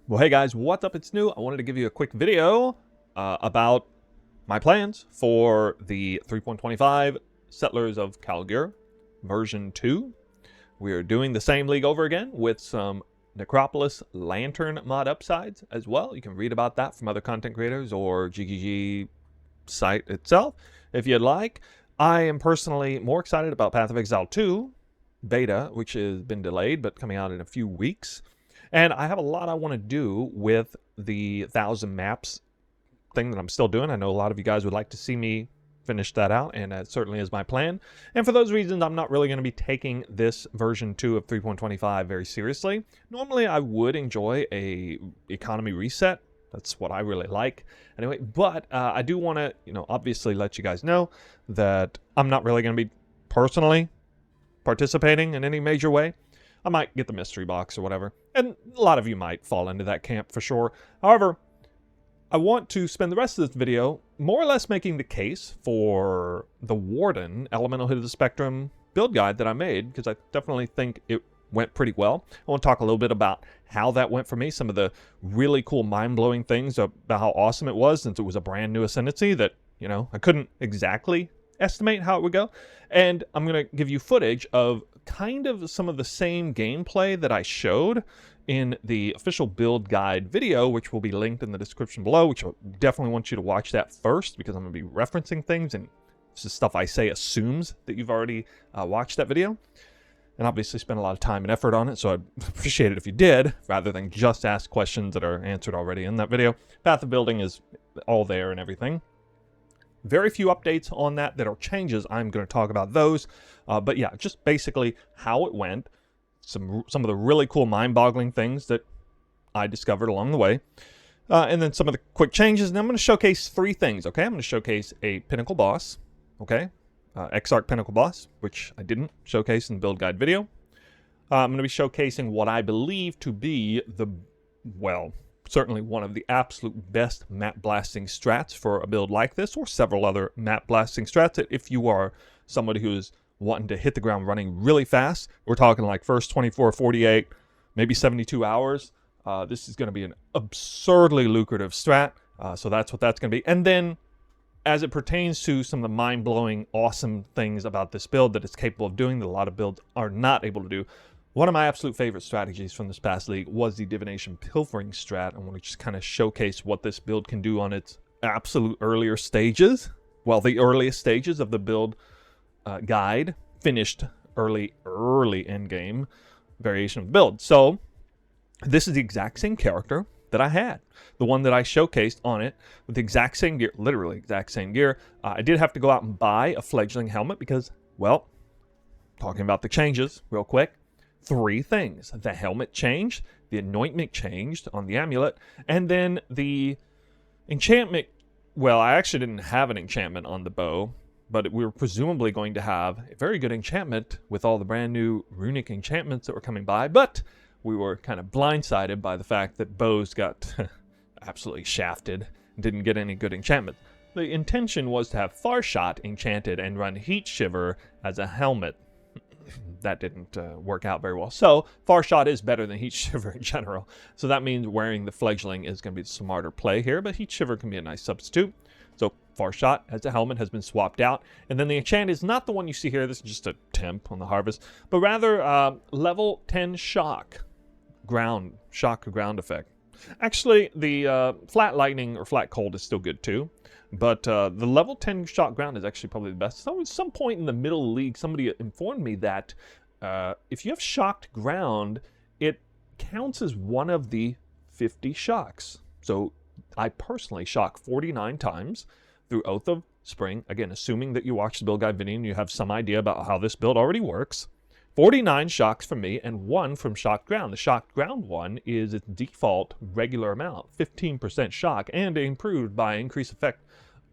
Well, hey guys, what's up? It's New. I wanted to give you a quick video about my plans for the 3.25 Settlers of Kalguur version 2. We are doing the same league over again with some Necropolis Lantern mod upsides as well. You can read about that from other content creators or GGG site itself if you'd like. I am personally more excited about Path of Exile 2 beta, which has been delayed but coming out in a few weeks. And I have a lot I want to do with the 1,000 maps thing that I'm still doing. I know a lot of you guys would like to see me finish that out, and that certainly is my plan. And for those reasons, I'm not really going to be taking this version 2 of 3.25 very seriously. Normally, I would enjoy a economy reset. That's what I really like. Anyway, but I do want to, obviously let you guys know that I'm not really going to be personally participating in any major way. I might get the mystery box or whatever, and a lot of you might fall into that camp for sure. However, I want to spend the rest of this video more or less making the case for the Warden Elemental Hit of the Spectrum build guide that I made, because I definitely think it went pretty well. I want to talk a little bit about how that went for me, some of the really cool mind-blowing things about how awesome it was, since it was a brand new ascendancy that, I couldn't exactly estimate how it would go. And I'm going to give you footage of kind of some of the same gameplay that I showed in the official build guide video, which will be linked in the description below, which I definitely want you to watch that first, because I'm going to be referencing things, and this is stuff I say assumes that you've already watched that video. And obviously spent a lot of time and effort on it, so I'd appreciate it if you did, rather than just ask questions that are answered already in that video. Path of building is all there and everything. Very few updates on that are changes. I'm going to talk about those. But yeah, just basically how it went. Some of the really cool mind-boggling things that I discovered along the way. And then some of the quick changes. And I'm going to showcase three things, okay? I'm going to showcase a Pinnacle boss, okay? Exarch Pinnacle boss, which I didn't showcase in the build guide video. I'm going to be showcasing what I believe to be certainly one of the absolute best map blasting strats for a build like this, or several other map blasting strats that if you are somebody who's wanting to hit the ground running really fast, we're talking like first 24, 48, maybe 72 hours, this is going to be an absurdly lucrative strat, so that's what that's going to be. And then as it pertains to some of the mind-blowing, awesome things about this build that it's capable of doing that a lot of builds are not able to do, one of my absolute favorite strategies from this past league was the Divination Pilfering strat. I want to just kind of showcase what this build can do on its absolute earlier stages. Well, the earliest stages of the build guide, finished early endgame variation of the build. So this is the exact same character that I had. The one that I showcased on it with the exact same gear, literally exact same gear. I did have to go out and buy a fledgling helmet because, well, talking about the changes real quick. Three things. The helmet changed, the anointment changed on the amulet, and then the enchantment. Well, I actually didn't have an enchantment on the bow, but we were presumably going to have a very good enchantment with all the brand new runic enchantments that were coming by, but we were kind of blindsided by the fact that bows got absolutely shafted and didn't get any good enchantment. The intention was to have Farshot enchanted and run Heat Shiver as a helmet. That didn't work out very well. So Farshot is better than Heat Shiver in general. So that means wearing the fledgling is going to be the smarter play here, but Heat Shiver can be a nice substitute. So Farshot as a helmet has been swapped out. And then the enchant is not the one you see here. This is just a temp on the harvest, but rather level 10 shock ground effect. Actually, the flat lightning or flat cold is still good too. But the level 10 shock ground is actually probably the best. So at some point in the middle of the league, somebody informed me that if you have shocked ground, it counts as one of the 50 shocks. So I personally shock 49 times through Oath of Spring. Again, assuming that you watched the build guide video and you have some idea about how this build already works. 49 shocks from me and 1 from shocked ground. The shocked ground one is its default regular amount, 15% shock, and improved by increased effect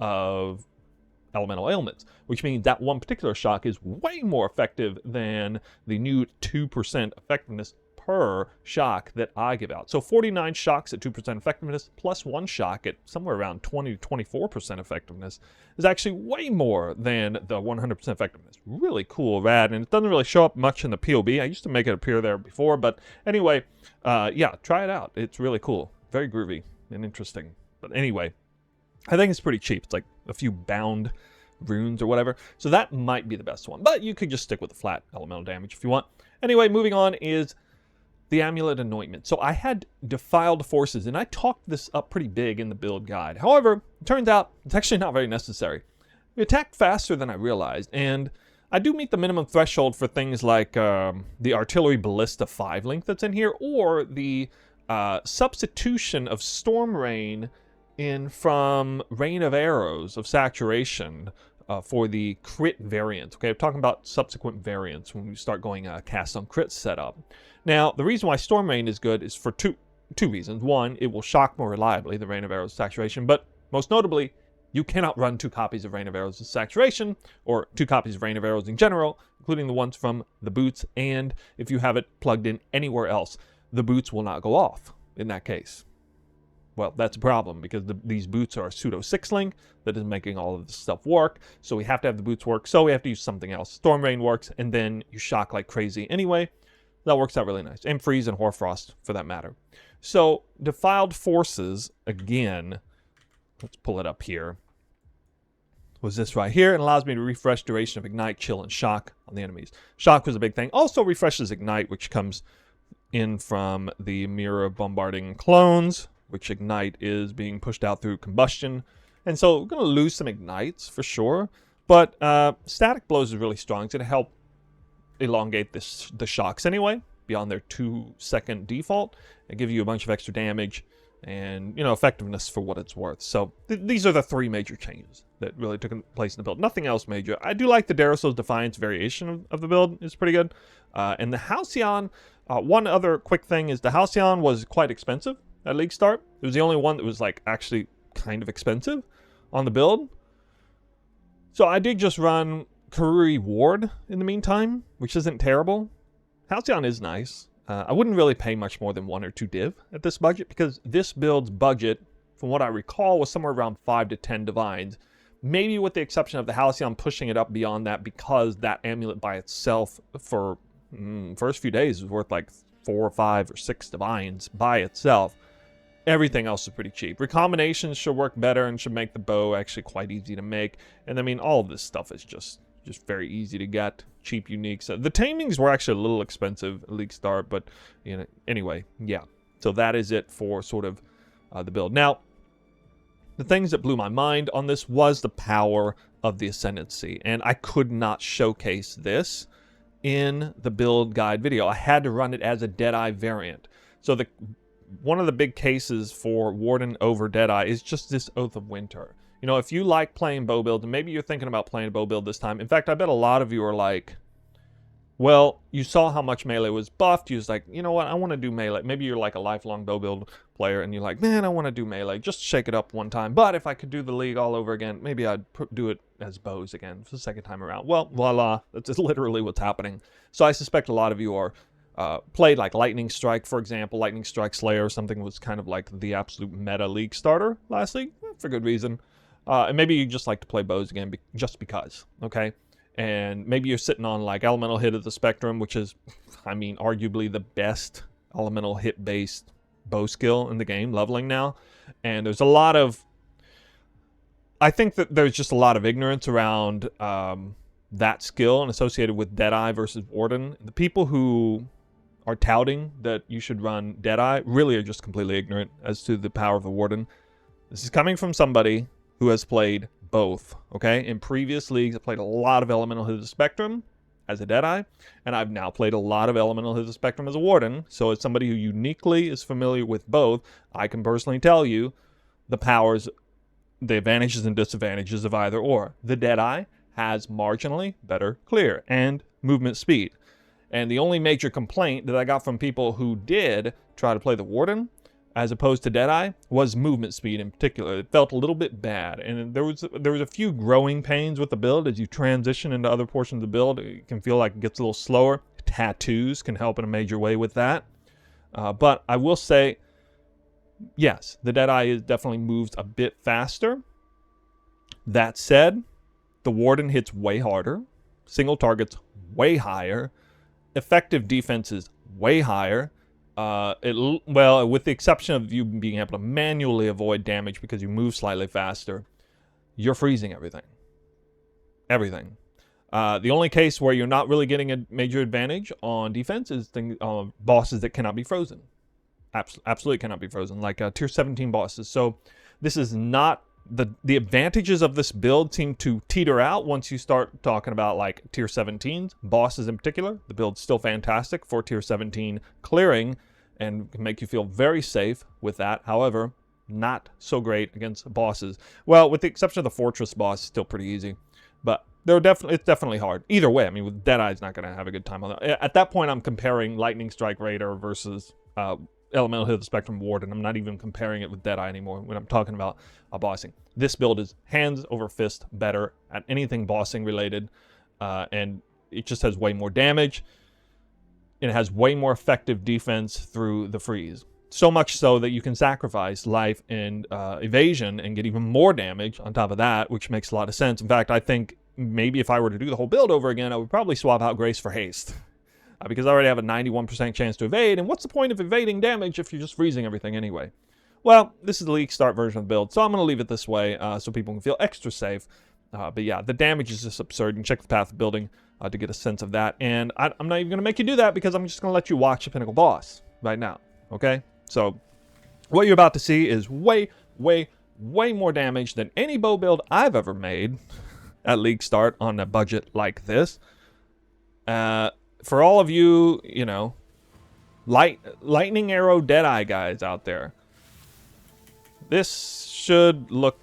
of elemental ailments, which means that one particular shock is way more effective than the new 2% effectiveness per shock that I give out. So 49 shocks at 2% effectiveness plus 1 shock at somewhere around 20 to 24% effectiveness is actually way more than the 100% effectiveness. Really cool, rad, and it doesn't really show up much in the PoE. I used to make it appear there before, but anyway, yeah, try it out. It's really cool. Very groovy and interesting. But anyway, I think it's pretty cheap. It's like a few bound runes or whatever. So that might be the best one. But you could just stick with the flat elemental damage if you want. Anyway, moving on is the Amulet Anointment. So I had Defiled Forces, and I talked this up pretty big in the build guide. However, it turns out it's actually not very necessary. We attack faster than I realized, and I do meet the minimum threshold for things like the Artillery Ballista 5 link that's in here, or the substitution of Storm Rain in from Rain of Arrows of Saturation for the crit variant. Okay, I'm talking about subsequent variants when we start going cast on crit setup. Now, the reason why Storm Rain is good is for two reasons. One, it will shock more reliably than Rain of Arrows of Saturation, but most notably, you cannot run 2 copies of Rain of Arrows of Saturation, or 2 copies of Rain of Arrows in general, including the ones from the boots, and if you have it plugged in anywhere else, the boots will not go off in that case. Well, that's a problem because these boots are a pseudo 6-link that is making all of this stuff work. So we have to have the boots work. So we have to use something else. Storm Rain works, and then you shock like crazy anyway. That works out really nice. And Freeze and Hoarfrost for that matter. So Defiled Forces, again, let's pull it up here. Was this right here? It allows me to refresh duration of Ignite, Chill, and Shock on the enemies. Shock was a big thing. Also refreshes Ignite, which comes in from the Mirror of Bombarding Clones, which Ignite is being pushed out through combustion. And so we're going to lose some Ignites for sure. But Static Blows is really strong. It's going to help elongate the shocks anyway, beyond their 2-second default, and give you a bunch of extra damage and, you know, effectiveness for what it's worth. So these are the 3 major changes that really took place in the build. Nothing else major. I do like the Darasol's Defiance variation of the build. It's pretty good. And the Halcyon, one other quick thing is the Halcyon was quite expensive at League Start. It was the only one that was like actually kind of expensive on the build. So I did just run Karuri Ward in the meantime, which isn't terrible. Halcyon is nice. I wouldn't really pay much more than 1 or 2 div at this budget, because this build's budget, from what I recall, was somewhere around 5 to 10 divines. Maybe with the exception of the Halcyon pushing it up beyond that, because that amulet by itself for first few days is worth like 4 or 5 or 6 divines by itself. Everything else is pretty cheap. Recombinations should work better and should make the bow actually quite easy to make. And I mean, all of this stuff is just very easy to get. Cheap, unique. So the tamings were actually a little expensive at League Start, but you know, anyway, yeah. So that is it for sort of the build. Now, the things that blew my mind on this was the power of the Ascendancy, and I could not showcase this in the build guide video. I had to run it as a Deadeye variant. So one of the big cases for Warden over Deadeye is just this Oath of Winter. You know, if you like playing bow build, and maybe you're thinking about playing a bow build this time. In fact, I bet a lot of you are like, well, you saw how much melee was buffed. You was like, you know what, I want to do melee. Maybe you're like a lifelong bow build player, and you're like, man, I want to do melee. Just shake it up one time. But if I could do the league all over again, maybe I'd do it as bows again for the second time around. Well, voila, that's just literally what's happening. So I suspect a lot of you are played like Lightning Strike, for example. Lightning Strike Slayer or something was kind of like the absolute meta league starter last league, for good reason. And maybe you just like to play bows again just because, okay? And maybe you're sitting on like Elemental Hit of the Spectrum, which is, I mean, arguably the best elemental hit-based bow skill in the game, leveling now. And there's a lot of, I think that there's just a lot of ignorance around that skill and associated with Deadeye versus Warden. The people who are touting that you should run Deadeye really are just completely ignorant as to the power of the Warden. This is coming from somebody who has played both, okay? In previous leagues, I played a lot of Elemental Hit of the Spectrum as a Deadeye, and I've now played a lot of Elemental Hit of the Spectrum as a Warden. So as somebody who uniquely is familiar with both, I can personally tell you the powers, the advantages and disadvantages of either or. The Deadeye has marginally better clear and movement speed. And the only major complaint that I got from people who did try to play the Warden as opposed to Deadeye was movement speed in particular. It felt a little bit bad, and there was a few growing pains with the build as you transition into other portions of the build. It can feel like it gets a little slower. Tattoos can help in a major way with that. But I will say, yes, the Deadeye definitely moves a bit faster. That said, the Warden hits way harder. Single targets way higher. Effective defense is way higher. Well, with the exception of you being able to manually avoid damage because you move slightly faster, you're freezing everything. Everything. The only case where you're not really getting a major advantage on defense is bosses that cannot be frozen. Absolutely cannot be frozen, like tier 17 bosses. So this is not... The advantages of this build seem to teeter out once you start talking about like tier 17s, bosses in particular. The build's still fantastic for tier 17 clearing and can make you feel very safe with that. However, not so great against bosses. Well, with the exception of the fortress boss, still pretty easy. But it's definitely hard. Either way, I mean, with Deadeye's not going to have a good time on that. At that point, I'm comparing Lightning Strike Raider versus Elemental Hill, the Spectrum Warden. I'm not even comparing it with Deadeye anymore when I'm talking about bossing. This build is hands over fist better at anything bossing related, and it just has way more damage. It has way more effective defense through the freeze. So much so that you can sacrifice life and evasion and get even more damage on top of that, which makes a lot of sense. In fact, I think maybe if I were to do the whole build over again, I would probably swap out Grace for Haste. Because I already have a 91% chance to evade, and what's the point of evading damage if you're just freezing everything anyway? Well, this is the League Start version of the build, so I'm going to leave it this way so people can feel extra safe. But yeah, the damage is just absurd. You can check the path of building to get a sense of that. And I'm not even going to make you do that because I'm just going to let you watch the Pinnacle boss right now, okay? So what you're about to see is way, way, way more damage than any bow build I've ever made at League Start on a budget like this. For all of you, you know, lightning arrow Deadeye guys out there, this should look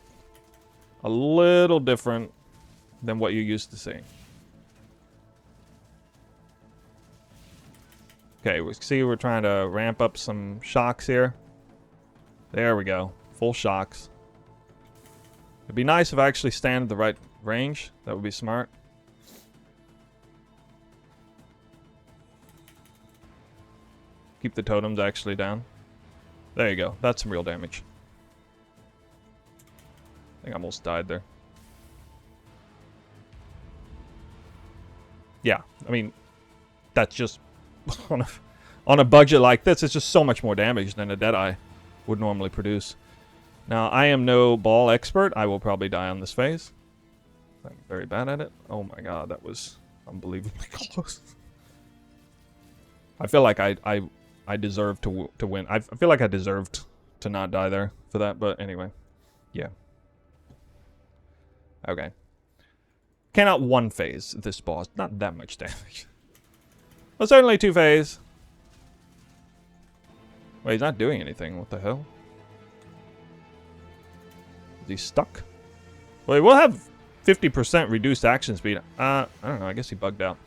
a little different than what you're used to seeing. Okay, we see we're trying to ramp up some shocks here. There we go. Full shocks. It'd be nice if I actually stand at the right range. That would be smart. Keep the totems actually down. There you go. That's some real damage. I think I almost died there. Yeah, I mean, that's just... on a budget like this, it's just so much more damage than a Deadeye would normally produce. Now, I am no ball expert. I will probably die on this phase. I'm very bad at it. Oh my god, that was unbelievably close. I feel like I deserved to win. I feel like I deserved to not die there for that, but anyway. Yeah. Okay. Cannot one phase this boss. Not that much damage. But certainly two phase. Wait, he's not doing anything. What the hell? Is he stuck? Well, he will have 50% reduced action speed. I don't know. I guess he bugged out.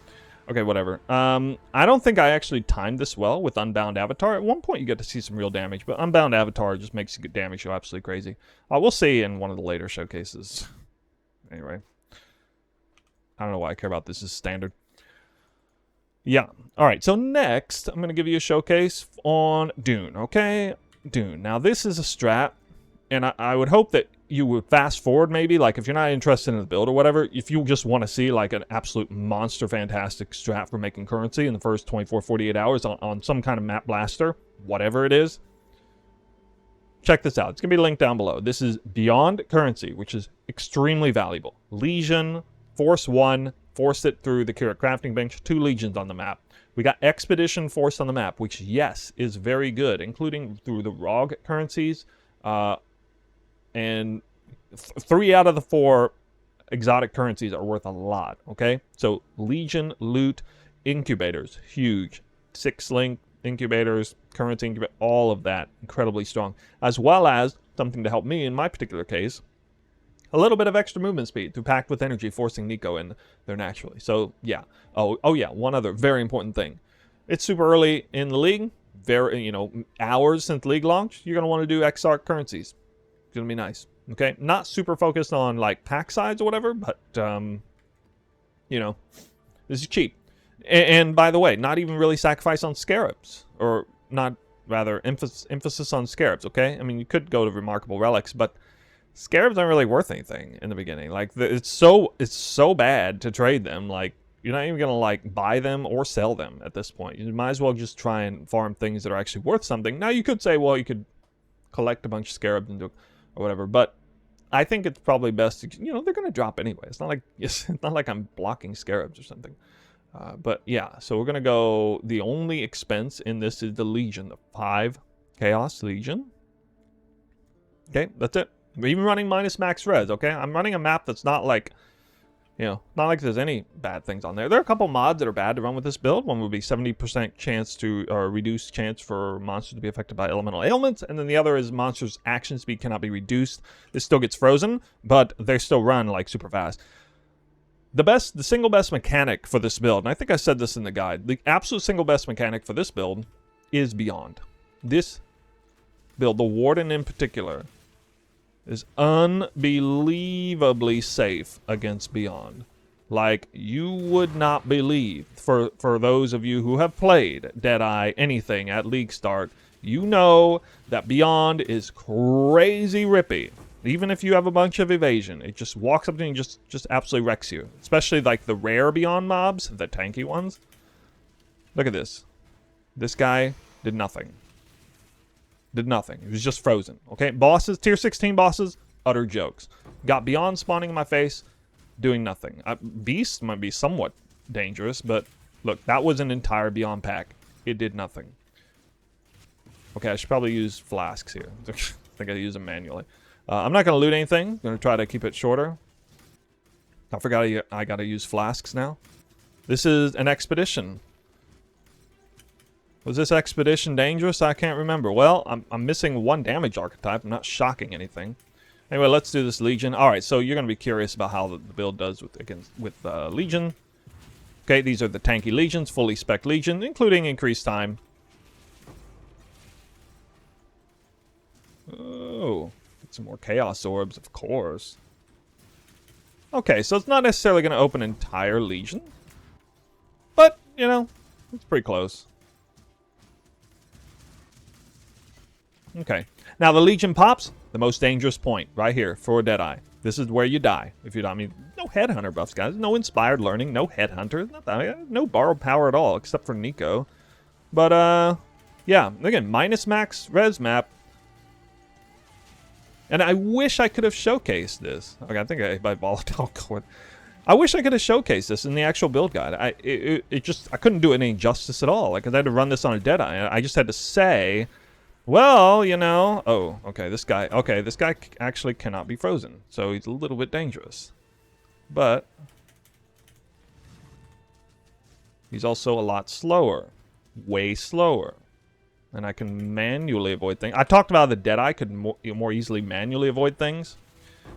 Okay, whatever. I don't think I actually timed this well with Unbound Avatar. At one point, you get to see some real damage, but Unbound Avatar just makes you damage go absolutely crazy. We'll see in one of the later showcases. Anyway. I don't know why I care about this. This is standard. Yeah. Alright, so next, I'm going to give you a showcase on Dune, okay? Dune. Now, this is a strat, and I would hope that you would fast forward maybe, like if you're not interested in the build or whatever, if you just want to see like an absolute monster fantastic strat for making currency in the first 24, 48 hours on some kind of map blaster, whatever it is, check this out. It's going to be linked down below. This is Beyond Currency, which is extremely valuable. Legion, Force 1, force it through the Curate Crafting Bench, 2 Legions on the map. We got Expedition Force on the map, which, yes, is very good, including through the ROG currencies. And 3 out of the 4 exotic currencies are worth a lot, okay? So Legion, loot, incubators, huge. 6-link incubators, currency incubator, all of that, incredibly strong. As well as, something to help me in my particular case, a little bit of extra movement speed through Packed with Energy, forcing Nico in there naturally. So, yeah. Oh yeah, one other very important thing. It's super early in the league. Very, hours since league launch. You're going to want to do Exarch currencies. It's going to be nice. Okay? Not super focused on, like, pack size or whatever, but, this is cheap. And by the way, not even really sacrifice on Scarabs. Or not rather emphasis on scarabs, okay? I mean, you could go to remarkable relics, but scarabs aren't really worth anything in the beginning. Like, it's so bad to trade them. Like, you're not even gonna like buy them or sell them at this point. You might as well just try and farm things that are actually worth something. Now you could say, well, you could collect a bunch of scarabs and do or whatever, but I think it's probably best to, you know, they're gonna drop anyway. It's not like I'm blocking scarabs or something. But yeah, so we're gonna go. The only expense in this is the Legion, the 5 Chaos Legion. Okay, that's it. We're even running minus max res. Okay, I'm running a map that's not like, you know, not like there's any bad things on there. There are a couple mods that are bad to run with this build. One would be 70% chance to, or reduced chance for monsters to be affected by elemental ailments, and then the other is monsters' action speed cannot be reduced. This still gets frozen, but they still run like super fast. The single best mechanic for this build, and I think I said this in the guide, the absolute single best mechanic for this build is Beyond. This build, the Warden in particular, is unbelievably safe against Beyond. Like, you would not believe, for those of you who have played Deadeye anything at League Start, you know that Beyond is crazy rippy. Even if you have a bunch of evasion, it just walks up to you and just absolutely wrecks you. Especially like the rare Beyond mobs, the tanky ones. Look at this. This guy did nothing. Did nothing. He was just frozen. Okay, bosses, tier 16 bosses, utter jokes. Got Beyond spawning in my face, doing nothing. Beast might be somewhat dangerous, but look, that was an entire Beyond pack. It did nothing. Okay, I should probably use flasks here. I think I use them manually. I'm not going to loot anything. I'm going to try to keep it shorter. I forgot I got to use flasks now. This is an expedition. Was this expedition dangerous? I can't remember. Well, I'm missing 1 damage archetype. I'm not shocking anything. Anyway, let's do this Legion. All right, so you're going to be curious about how the build does with Legion. Okay, these are the tanky Legions, fully spec Legion, including increased time. Oh. Some more Chaos Orbs, of course. Okay, so it's not necessarily going to open an entire Legion. But, you know, it's pretty close. Okay. Now, the Legion pops, the most dangerous point, right here, for Deadeye. This is where you die. If you die, I mean, no Headhunter buffs, guys. No Inspired Learning, no Headhunter. No borrowed power at all, except for Nico. But, yeah. Again, minus max res map. And I wish I could have showcased this. Okay, I think I volatile cord. I wish I could have showcased this in the actual build guide. I couldn't do it any justice at all. Like, I had to run this on a Deadeye. I just had to say, well, you know, oh, okay, this guy actually cannot be frozen, so he's a little bit dangerous. But he's also a lot slower, way slower. And I can manually avoid things. I talked about the Deadeye could more easily manually avoid things.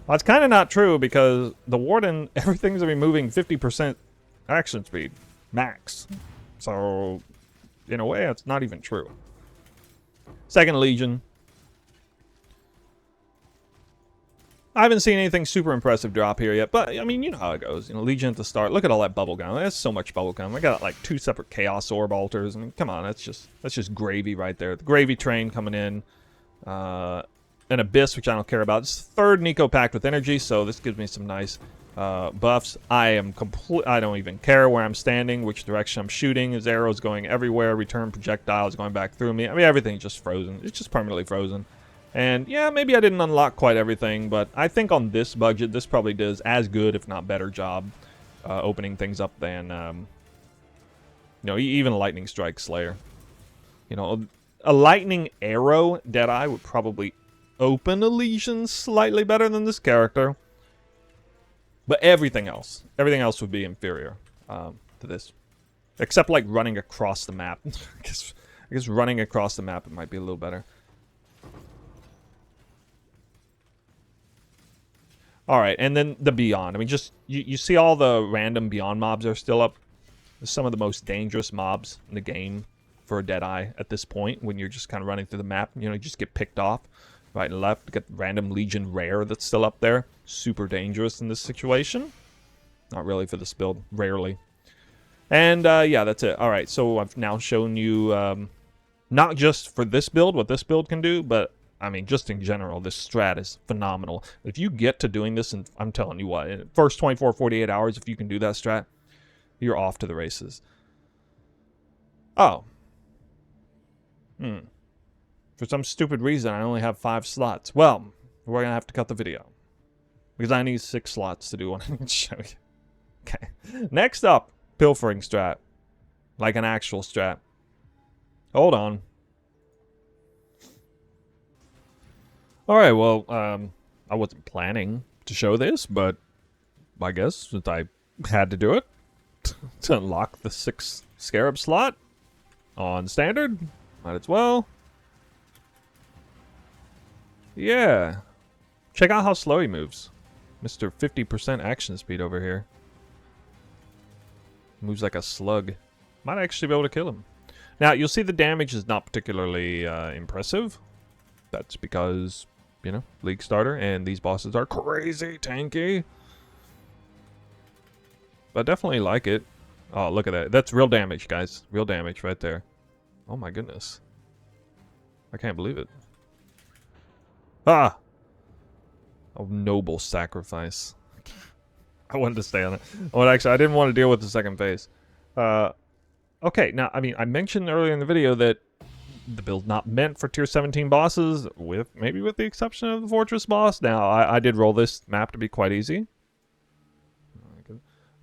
Well, it's kind of not true because the Warden, everything's removing 50% action speed. Max. So, in a way, it's not even true. Second Legion. I haven't seen anything super impressive drop here yet, but, I mean, you know how it goes. You know, Legion at the start. Look at all that bubblegum. There's so much bubblegum. I got, like, 2 separate Chaos Orb altars. I mean, come on, that's just gravy right there. The gravy train coming in. An Abyss, which I don't care about. This is 3rd Nico packed with energy, so this gives me some nice buffs. I don't even care where I'm standing, which direction I'm shooting. His arrows going everywhere. Return projectiles going back through me. I mean, everything's just frozen. It's just permanently frozen. And, yeah, maybe I didn't unlock quite everything, but I think on this budget, this probably does as good, if not better job, opening things up than, you know, even a Lightning Strike Slayer. You know, a Lightning Arrow Deadeye would probably open a Legion slightly better than this character. But everything else would be inferior to this. Except, like, running across the map. I guess running across the map, it might be a little better. Alright, and then the Beyond. I mean, just, you see all the random Beyond mobs are still up. They're some of the most dangerous mobs in the game for a Deadeye at this point, when you're just kind of running through the map. You know, you just get picked off right and left. You get random Legion Rare that's still up there. Super dangerous in this situation. Not really for this build. Rarely. And, yeah, that's it. Alright, so I've now shown you Not just for this build, what this build can do, but I mean, just in general, this strat is phenomenal. If you get to doing this, and I'm telling you what, in the first 24, 48 hours, if you can do that strat, you're off to the races. Oh. For some stupid reason, I only have 5 slots. Well, we're going to have to cut the video. Because I need 6 slots to do what I need to show you. Okay. Next up, pilfering strat. Like an actual strat. Hold on. Alright, well, I wasn't planning to show this, but I guess since I had to do it to unlock the 6th scarab slot on standard, might as well. Yeah. Check out how slow he moves. Mr. 50% action speed over here. Moves like a slug. Might actually be able to kill him. Now, you'll see the damage is not particularly impressive. That's because, you know, League starter, and these bosses are crazy tanky. But I definitely like it. Oh, look at that. That's real damage, guys. Real damage right there. Oh my goodness. I can't believe it. Ah! A noble sacrifice. I wanted to stay on it. Well, actually, I didn't want to deal with the second phase. Okay, now, I mean, I mentioned earlier in the video that the build's not meant for tier 17 bosses, maybe with the exception of the fortress boss. Now, I did roll this map to be quite easy.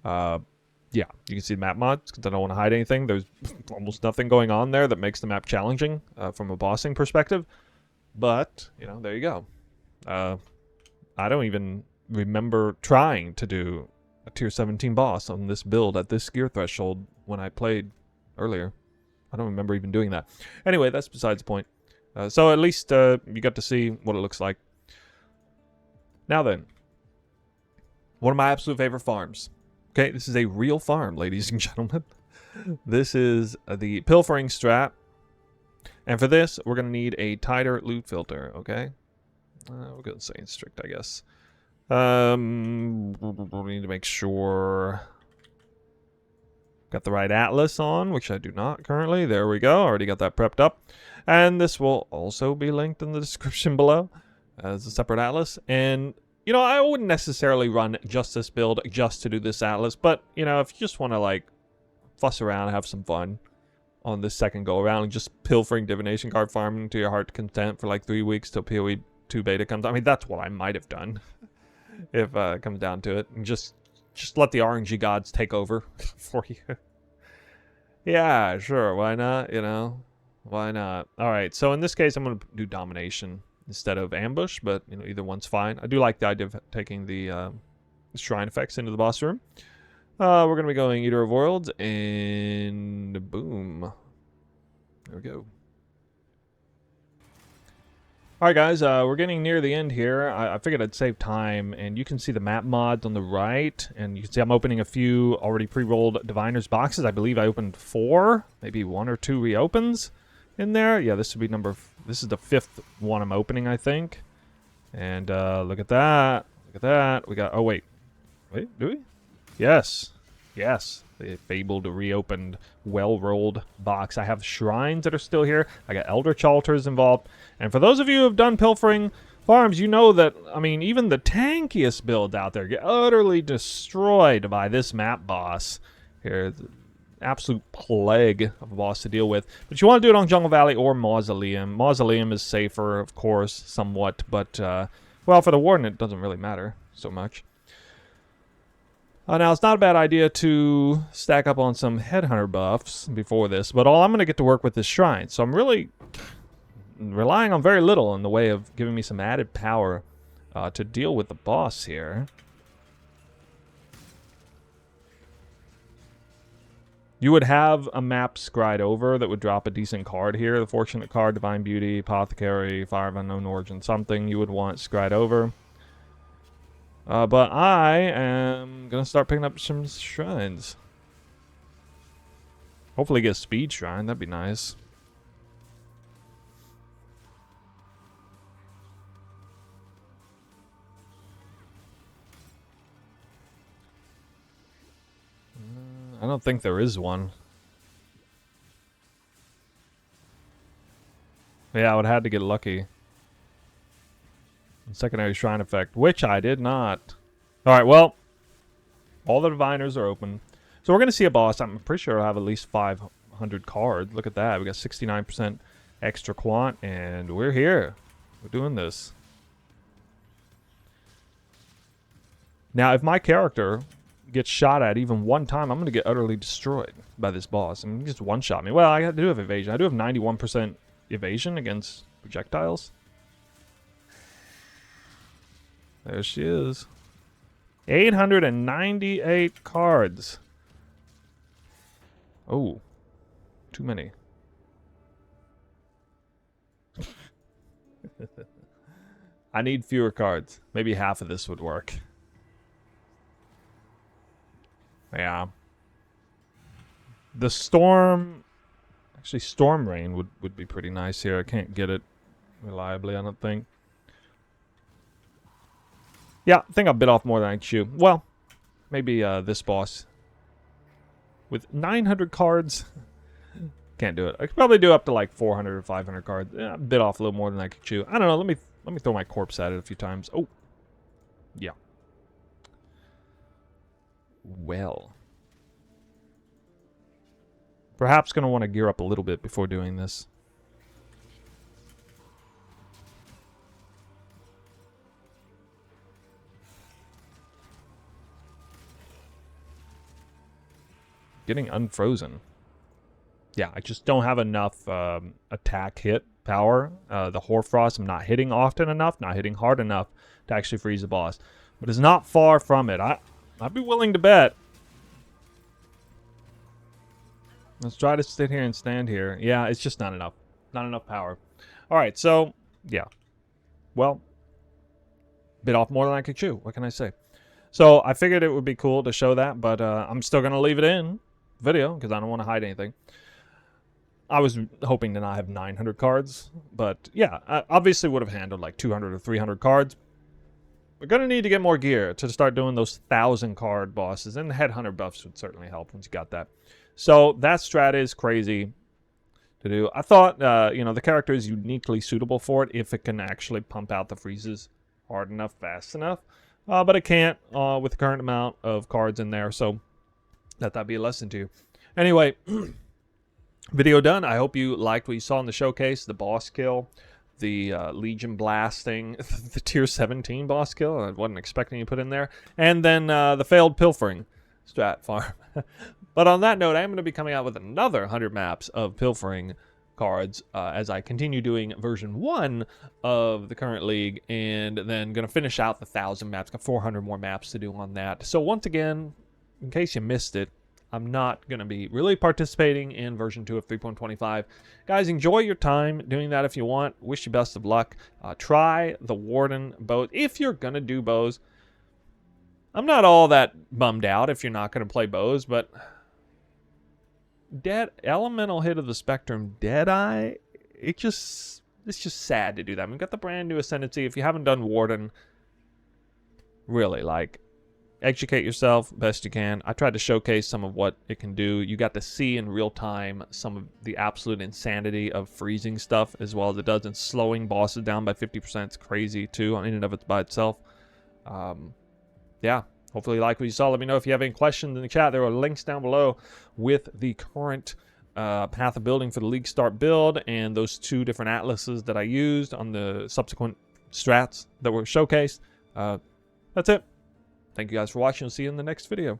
Yeah, you can see the map mods, because I don't want to hide anything. There's almost nothing going on there that makes the map challenging from a bossing perspective. But, you know, there you go. I don't even remember trying to do a tier 17 boss on this build at this gear threshold when I played earlier. I don't remember even doing that. Anyway, that's besides the point. So at least you got to see what it looks like. Now then, one of my absolute favorite farms. Okay, this is a real farm, ladies and gentlemen. This is the pilfering strat. And for this, we're going to need a tighter loot filter, okay? We're going to say strict, I guess. We need to make sure... Got the right atlas on, which I do not currently. There we go. Already got that prepped up. And this will also be linked in the description below as a separate atlas. And, you know, I wouldn't necessarily run just this build just to do this atlas. But, you know, if you just want to, like, fuss around and have some fun on this second go around and just pilfering divination card farming to your heart's content for like 3 weeks till PoE 2 beta comes. I mean, that's what I might have done if it comes down to it. And just let the RNG gods take over for you. Yeah, sure. Why not? You know, why not? All right. So in this case, I'm going to do domination instead of ambush, but you know, either one's fine. I do like the idea of taking the shrine effects into the boss room. We're going to be going Eater of Worlds, and boom. There we go. Alright guys, we're getting near the end here. I figured I'd save time, and you can see the map mods on the right, and you can see I'm opening a few already pre-rolled Diviner's boxes. I believe I opened 4, maybe 1 or 2 reopens in there. Yeah, this would be this is the 5th one I'm opening, I think. And look at that. Look at that. We got, oh wait, do we? Yes. Yes. The fabled, reopened, well-rolled box. I have shrines that are still here. I got Eldritch Altars involved. And for those of you who have done pilfering farms, you know that, I mean, even the tankiest builds out there get utterly destroyed by this map boss. Here, the absolute plague of a boss to deal with. But you want to do it on Jungle Valley or Mausoleum. Mausoleum is safer, of course, somewhat. But, well, for the Warden, it doesn't really matter so much. Now, it's not a bad idea to stack up on some Headhunter buffs before this, but all I'm going to get to work with is Shrine. So I'm really relying on very little in the way of giving me some added power to deal with the boss here. You would have a map scried over that would drop a decent card here. The Fortunate card, Divine Beauty, Apothecary, Fire of Unknown Origin, something you would want scried over. But I am going to start picking up some shrines. Hopefully get a speed shrine. That'd be nice. I don't think there is one. Yeah, I would have had to get lucky. Secondary shrine effect, which I did not. Alright, well, all the diviners are open. So we're going to see a boss. I'm pretty sure I'll have at least 500 cards. Look at that. We got 69% extra quant, and we're here. We're doing this. Now, if my character gets shot at even one time, I'm going to get utterly destroyed by this boss. I mean, just one-shot me. Well, I do have evasion. I do have 91% evasion against projectiles. There she is. 898 cards. Oh, too many. I need fewer cards. Maybe half of this would work. Yeah. The storm... Actually, storm rain would be pretty nice here. I can't get it reliably, I don't think. Yeah, I think I bit off more than I can chew. Well, maybe this boss. With 900 cards... Can't do it. I could probably do up to like 400 or 500 cards. Yeah, I bit off a little more than I could chew. I don't know. Let me throw my corpse at it a few times. Oh. Yeah. Well. Perhaps going to want to gear up a little bit before doing this. Getting unfrozen. Yeah, I just don't have enough attack hit power. The Hoarfrost I'm not hitting often enough, not hitting hard enough to actually freeze the boss. But it's not far from it. I'd be willing to bet. Let's try to sit here and stand here. Yeah, it's just not enough. Not enough power. Alright, so, yeah. Well, bit off more than I could chew. What can I say? So, I figured it would be cool to show that, but I'm still going to leave it in video because I don't want to hide anything. I was hoping to not have 900 cards, but yeah, I obviously would have handled like 200 or 300 cards. We're going to need to get more gear to start doing those 1,000 card bosses, and the Headhunter buffs would certainly help once you got that. So that strat is crazy to do. I thought, you know, the character is uniquely suitable for it if it can actually pump out the freezes hard enough, fast enough. But it can't with the current amount of cards in there, so let that be a lesson to you. Anyway... Video done. I hope you liked what you saw in the showcase. The boss kill, the Legion blasting, the tier 17 boss kill. I wasn't expecting you to put in there. And then the failed pilfering strat farm. But on that note, I am going to be coming out with another 100 maps of pilfering cards as I continue doing version 1 of the current league. And then going to finish out the 1,000 maps. Got 400 more maps to do on that. So once again, in case you missed it, I'm not going to be really participating in version 2 of 3.25. Guys, enjoy your time doing that if you want. Wish you best of luck. Try the Warden bow. If you're going to do bows, I'm not all that bummed out if you're not going to play bows, but elemental hit of the Spectrum Deadeye, it's just sad to do that. We've got the brand new Ascendancy. If you haven't done Warden, really, like, educate yourself best you can. I tried to showcase some of what it can do. You got to see in real time some of the absolute insanity of freezing stuff as well as it does, and slowing bosses down by 50%. It's crazy too in and of it by itself. Yeah, hopefully you like what you saw. Let me know if you have any questions in the chat. There are links down below with the current path of building for the League Start build and those 2 different atlases that I used on the subsequent strats that were showcased. That's it. Thank you guys for watching. I'll see you in the next video.